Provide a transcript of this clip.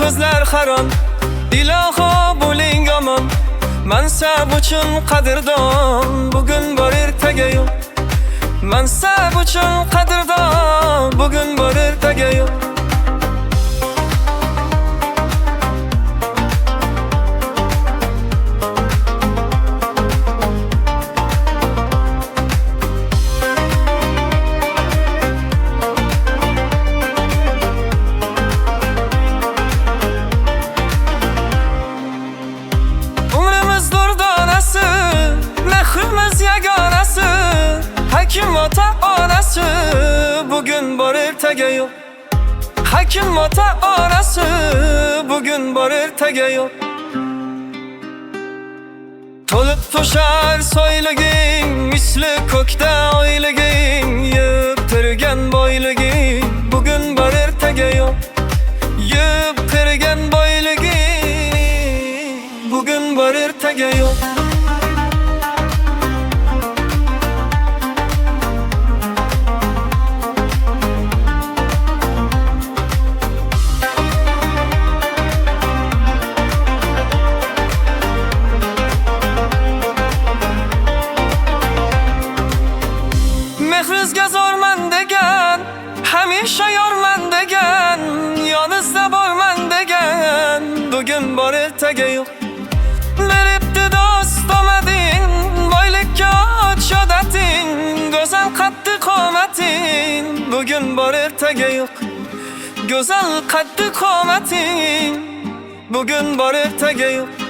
ko'zlar haron. Iloho bo'ling omon. Mansab uchun qadrdon, bugun bor ertaga yo'q. Mansab uchun qadrdon, bugun bor ertaga yo'q. Hakim ota onasi, bugün bor ertaga yo'q. Hakim ota onasi, bugün bor ertaga yo'q. To'lib to'shar soyliging, misli ko'kda oyliging, yeb tirgan boyliging, bugün bor ertaga yo'q. Yeb tirgan boyliging, bugün bor ertaga yo'q. Mehrizga zorman degan, hamisha yorman degan, yonizda borman degan, bugun bor ertaga yo'q. Beribdi do'st omading, boylikka odating, go'zal qaddi qomating, bugun bor ertaga yo'q. Go'zal qaddi qomating, bugun bor ertaga yo'q.